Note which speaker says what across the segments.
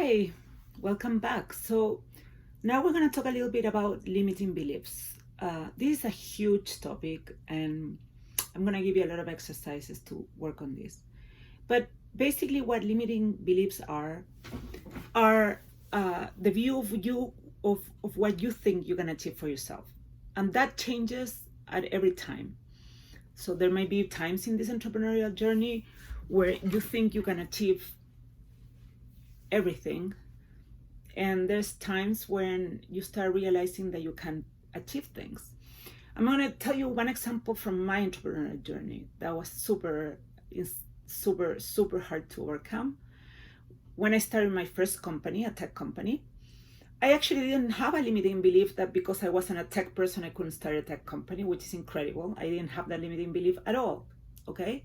Speaker 1: Hi, welcome back. So now we're going to talk a little bit about limiting beliefs. This is a huge topic, and I'm going to give you a lot of exercises to work on this. But basically, what limiting beliefs are the view of you of what you think you can achieve for yourself, and that changes at every time. So there may be times in this entrepreneurial journey where you think you can achieve everything, and there's times when you start realizing that you can achieve things. I'm going to tell you one example from my entrepreneurial journey that was super hard to overcome. When I started my first company, a tech company, I actually didn't have a limiting belief that because I wasn't a tech person I couldn't start a tech company, which is incredible. I didn't have that limiting belief at all. Okay,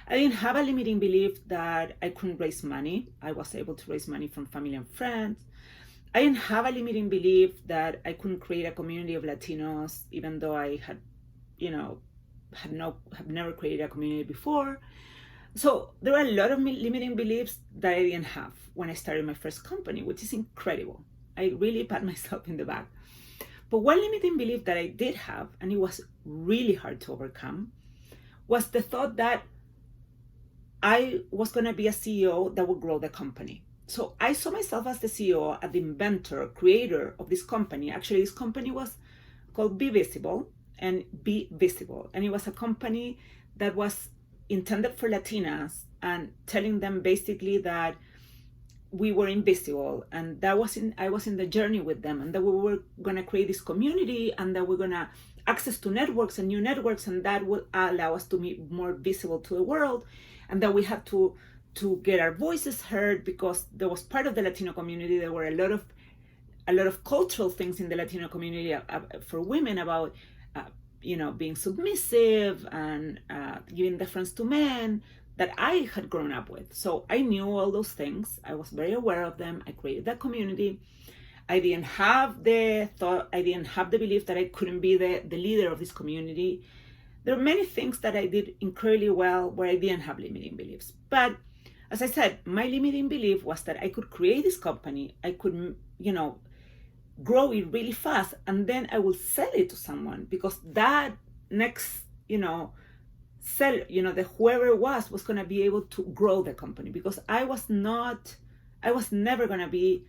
Speaker 1: I didn't have a limiting belief that I couldn't raise money. I was able to raise money from family and friends. I didn't have a limiting belief that I couldn't create a community of Latinos, even though I had, have never created a community before. So there were a lot of limiting beliefs that I didn't have when I started my first company, which is incredible. I really pat myself in the back. But one limiting belief that I did have, and it was really hard to overcome, was the thought that I was going to be a CEO that would grow the company. So I saw myself as the CEO, as the inventor, creator of this company. Actually, this company was called Be Visible and Be Visible. And it was a company that was intended for Latinas and telling them basically that we were invisible, and I was in the journey with them, and that we were going to create this community, and that we're going to access to networks and new networks, and that would allow us to be more visible to the world, and that we had to get our voices heard, because there was part of the Latino community. There were a lot of cultural things in the Latino community for women about being submissive and giving deference to men that I had grown up with. So I knew all those things. I was very aware of them. I created that community. I didn't have the belief that I couldn't be the leader of this community. There are many things that I did incredibly well where I didn't have limiting beliefs. But as I said, my limiting belief was that I could create this company. I could, grow it really fast, and then I will sell it to someone, because that next, the whoever it was going to be able to grow the company, because I was never going to be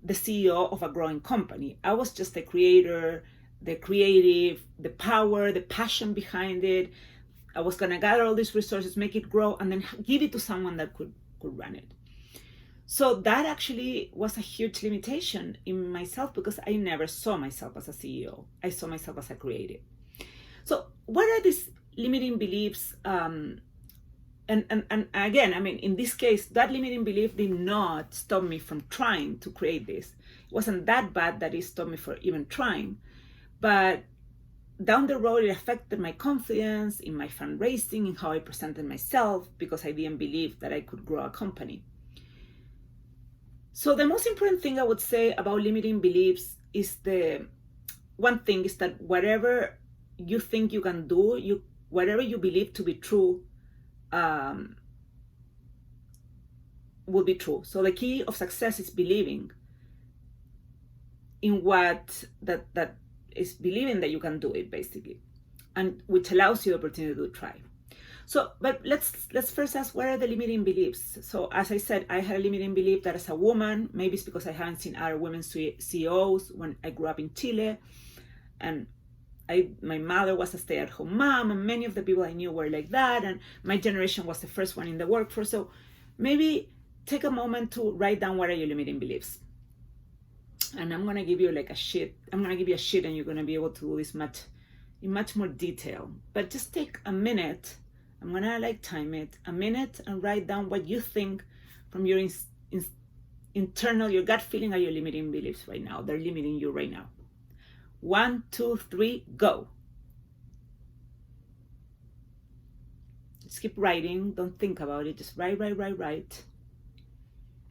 Speaker 1: the CEO of a growing company. I was just the creator, the creative, the power, the passion behind it. I was going to gather all these resources, make it grow, and then give it to someone that could run it. So that actually was a huge limitation in myself, because I never saw myself as a CEO. I saw myself as a creative. So what are these limiting beliefs? And again, in this case, that limiting belief did not stop me from trying to create this. It wasn't that bad that it stopped me from even trying. But down the road, it affected my confidence in my fundraising, in how I presented myself, because I didn't believe that I could grow a company. So the most important thing I would say about limiting beliefs is one thing is that whatever you think you can do, whatever you believe to be true, will be true. So the key of success is believing in what that is, believing that you can do it, basically, and which allows you the opportunity to try. So, but let's first ask, what are the limiting beliefs? So as I said, I had a limiting belief that as a woman, maybe it's because I haven't seen other women CEOs when I grew up in Chile, and my mother was a stay-at-home mom, and many of the people I knew were like that, and my generation was the first one in the workforce. So maybe take a moment to write down, what are your limiting beliefs. And I'm gonna give you a sheet, and you're gonna be able to do this in much more detail. But just take a minute. I'm gonna time it a minute and write down what you think from your internal, your gut feeling, are your limiting beliefs right now. They're limiting you right now. 1, 2, 3, go. Just keep writing. Don't think about it. Just write.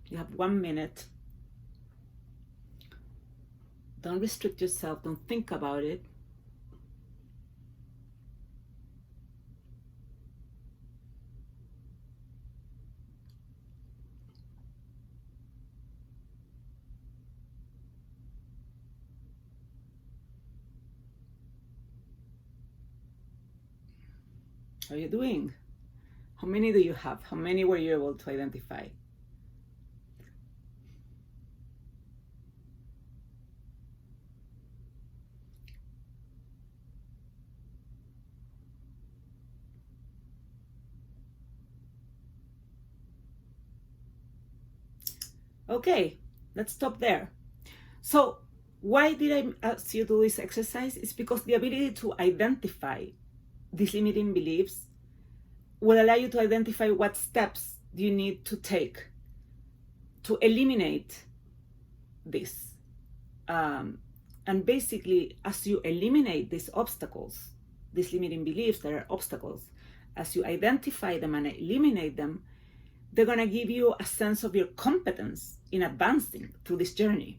Speaker 1: You have 1 minute. Don't restrict yourself. Don't think about it. How are you doing? How many do you have? How many were you able to identify? Okay, let's stop there. So why did I ask you to do this exercise? It's because the ability to identify these limiting beliefs will allow you to identify what steps you need to take to eliminate this. And basically, as you eliminate these obstacles, these limiting beliefs that are obstacles, as you identify them and eliminate them, they're going to give you a sense of your competence in advancing through this journey.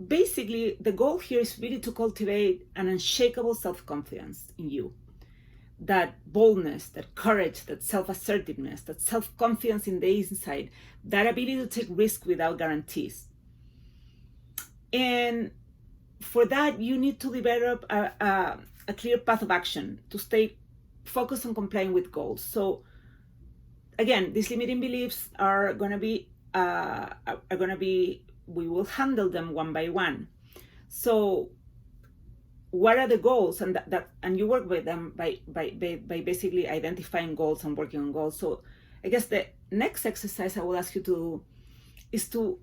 Speaker 1: Basically, the goal here is really to cultivate an unshakable self-confidence in you. That boldness, that courage, that self-assertiveness, that self-confidence in the inside, that ability to take risks without guarantees. And for that, you need to develop a clear path of action to stay focused on complying with goals. So again, these limiting beliefs are going to be, we will handle them one by one. So what are the goals? And and you work with them by basically identifying goals and working on goals. So I guess the next exercise I will ask you to do is to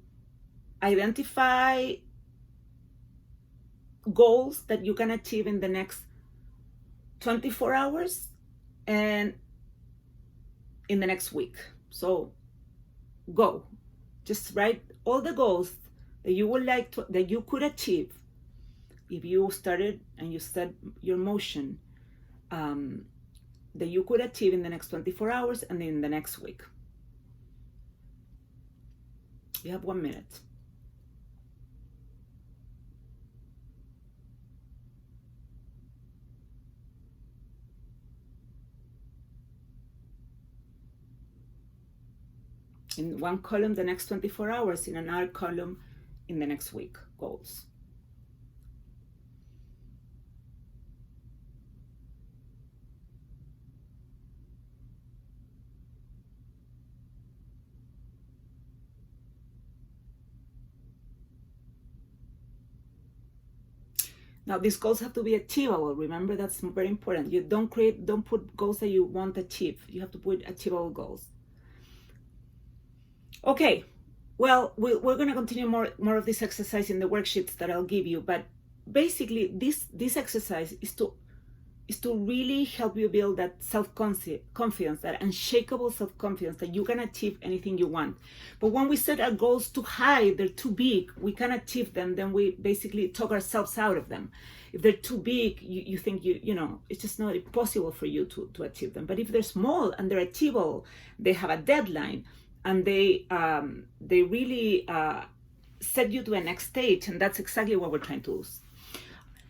Speaker 1: identify goals that you can achieve in the next 24 hours and in the next week. So go, just write all the goals that you would like to, that you could achieve if you started and you set your motion, that you could achieve in the next 24 hours and in the next week. You have 1 minute. In one column, the next 24 hours, in another column, in the next week, goals. Now, these goals have to be achievable. Remember, that's very important. You don't put goals that you won't achieve. You have to put achievable goals. Okay, well, we're going to continue more of this exercise in the worksheets that I'll give you. But basically, this exercise is to really help you build that self-confidence, that unshakable self-confidence that you can achieve anything you want. But when we set our goals too high, they're too big, we can't achieve them, then we basically talk ourselves out of them. If they're too big, you think you know, it's just not possible for you to achieve them. But if they're small and they're achievable, they have a deadline, and they really set you to a next stage, and that's exactly what we're trying to do.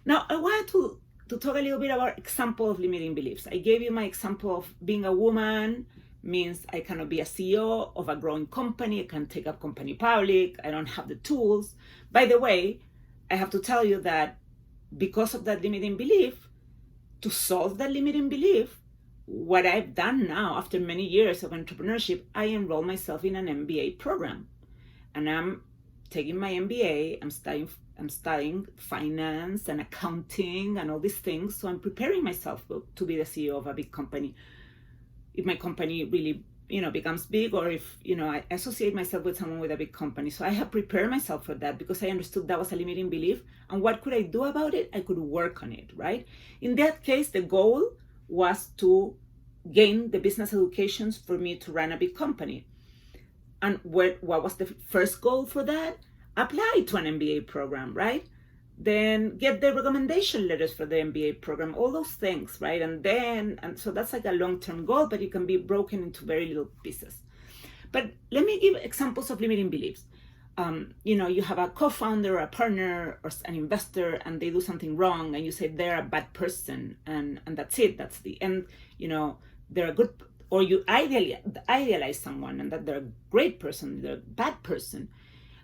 Speaker 1: Now, I wanted to talk a little bit about example of limiting beliefs. I gave you my example of being a woman means I cannot be a CEO of a growing company. I can't take a company public. I don't have the tools. By the way, I have to tell you that because of that limiting belief, to solve that limiting belief, what I've done now after many years of entrepreneurship, I enrolled myself in an MBA program, and I'm taking my MBA. I'm studying finance and accounting and all these things. So I'm preparing myself to be the CEO of a big company. If my company really, becomes big, or if, I associate myself with someone with a big company. So I have prepared myself for that because I understood that was a limiting belief. And what could I do about it? I could work on it, right? In that case, the goal was to gain the business educations for me to run a big company. And what was the first goal for that? Apply to an MBA program, right? Then get the recommendation letters for the MBA program, all those things, right? And so that's like a long-term goal, but it can be broken into very little pieces. But let me give examples of limiting beliefs. You have a co-founder or a partner or an investor, and they do something wrong, and you say they're a bad person, and that's it. That's the end. They're a good, or you idealize someone and that they're a great person, they're a bad person.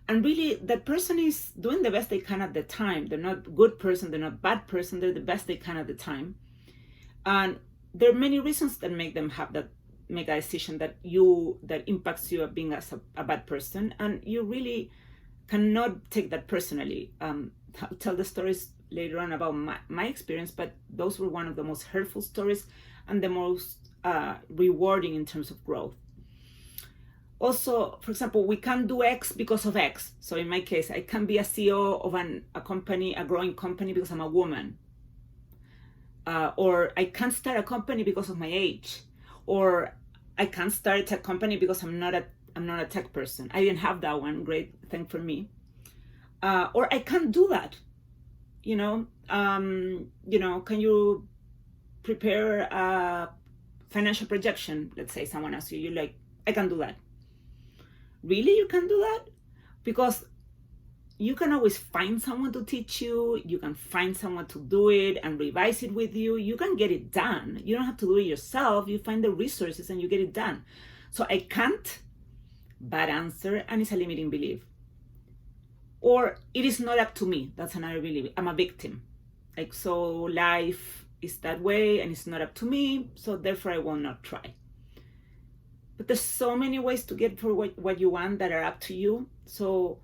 Speaker 1: And really, that person is doing the best they can at the time. They're not a good person, they're not a bad person, they're the best they can at the time. And there are many reasons that make them make a decision that impacts you of being as a bad person. And you really cannot take that personally. I'll tell the stories later on about my experience, but those were one of the most hurtful stories and the most rewarding in terms of growth. Also, for example, we can't do X because of X. So in my case, I can't be a CEO of a company, a growing company, because I'm a woman. Or I can't start a company because of my age. Or I can't start a company because I'm not a tech person. I didn't have that one. Great thing for me. Or I can't do that. Can you prepare a financial projection? Let's say someone asks you, you're like, I can't do that. Really, you can do that? Because you can always find someone to teach you. You can find someone to do it and revise it with you. You can get it done. You don't have to do it yourself. You find the resources and you get it done. So I can't, bad answer, and it's a limiting belief. Or it is not up to me. That's another belief. I'm a victim. Like, so life is that way and it's not up to me, so therefore I will not try. But there's so many ways to get for what you want that are up to you. So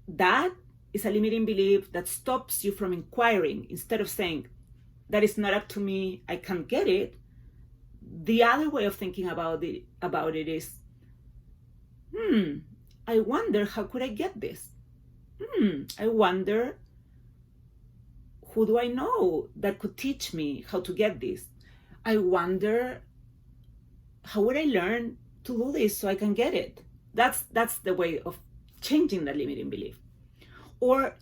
Speaker 1: that is a limiting belief that stops you from inquiring. Instead of saying, that is not up to me, I can't get it. The other way of thinking about it is, I wonder, how could I get this? I wonder, who do I know that could teach me how to get this? I wonder, how would I learn to do this so I can get it? That's the way of changing that limiting belief. Or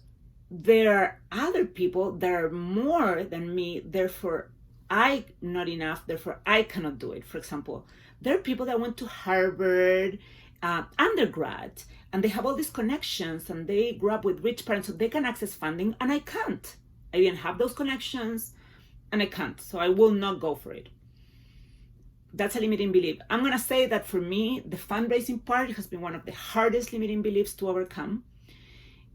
Speaker 1: there are other people that are more than me, therefore I'm not enough, therefore I cannot do it. For example, there are people that went to Harvard undergrad, and they have all these connections, and they grew up with rich parents, so they can access funding, and I can't. I didn't have those connections, and I can't, so I will not go for it. That's a limiting belief. I'm going to say that for me, the fundraising part has been one of the hardest limiting beliefs to overcome.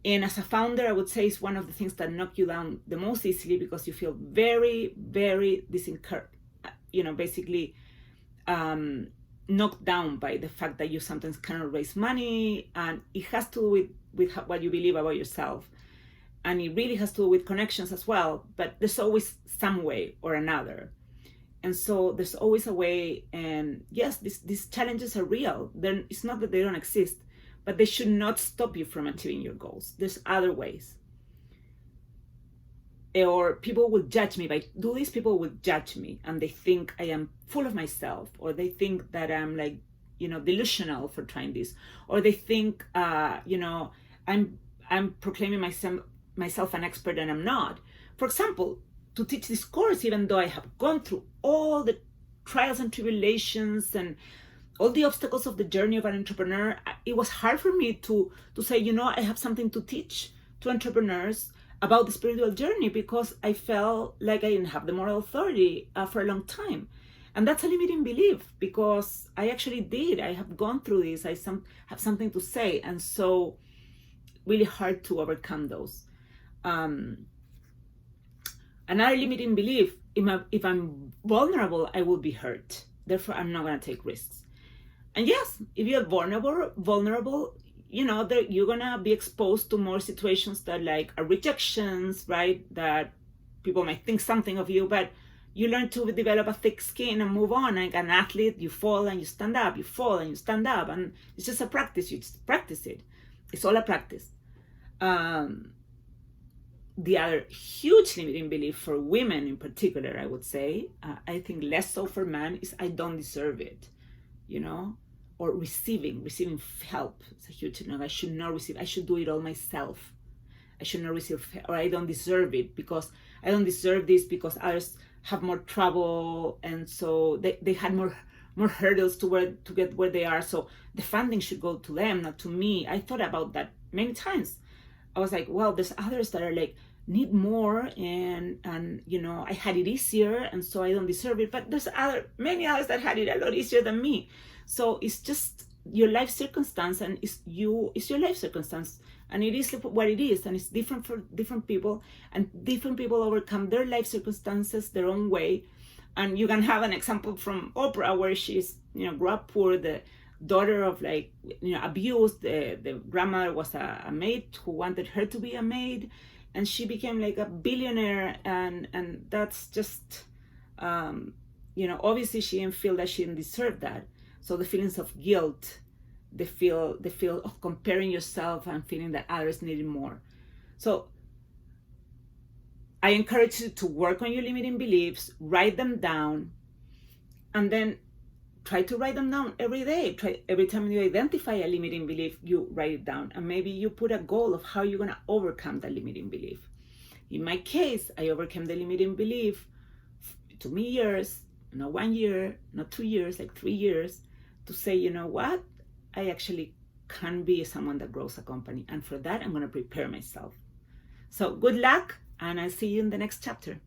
Speaker 1: And as a founder, I would say it's one of the things that knock you down the most easily, because you feel very, very basically knocked down by the fact that you sometimes cannot raise money. And it has to do with what you believe about yourself. And it really has to do with connections as well. But there's always some way or another. And so there's always a way, and yes, these challenges are real. It's not that they don't exist, but they should not stop you from achieving your goals. There's other ways. Or people will judge me. If I do this, people will judge me, and they think I am full of myself, or they think that I'm delusional for trying this, or they think, I'm proclaiming myself an expert and I'm not. For example, to teach this course, even though I have gone through all the trials and tribulations and all the obstacles of the journey of an entrepreneur, it was hard for me to say, I have something to teach to entrepreneurs about the spiritual journey, because I felt like I didn't have the moral authority for a long time. And that's a limiting belief, because I actually did. I have gone through this. I have something to say. And so really hard to overcome those. Another limiting belief, if I'm vulnerable, I will be hurt. Therefore, I'm not going to take risks. And yes, if you're vulnerable, you're going to be exposed to more situations that are rejections, right? That people might think something of you, but you learn to develop a thick skin and move on. Like an athlete, you fall and you stand up, you fall and you stand up. And it's just a practice. You just practice it. It's all a practice. The other huge limiting belief for women in particular, I would say, I think less so for men, is I don't deserve it, or receiving help. It's a huge thing. I should not receive. I should do it all myself. I should not receive, or I don't deserve it because I don't deserve this because others have more trouble, and so they had more hurdles to get where they are. So the funding should go to them, not to me. I thought about that many times. I was like, well, there's others that are need more, and I had it easier, and so I don't deserve it. But there's many others that had it a lot easier than me. So it's just your life circumstance, and it's your life circumstance, and it is what it is, and it's different for different people, and different people overcome their life circumstances their own way. And you can have an example from Oprah, where she's, grew up poor, the daughter of abused. The grandmother was a maid who wanted her to be a maid, and she became like a billionaire, and that's just obviously she didn't feel that she didn't deserve that. So the feelings of guilt, the feel of comparing yourself and feeling that others needed more. So I encourage you to work on your limiting beliefs, write them down, and then try to write them down every day. Every time you identify a limiting belief, you write it down, and maybe you put a goal of how you're going to overcome that limiting belief. In my case, I overcame the limiting belief. It took me years, not 1 year, not 2 years, like 3 years, to say, you know what, I actually can be someone that grows a company, and for that I'm going to prepare myself. So good luck, and I'll see you in the next chapter.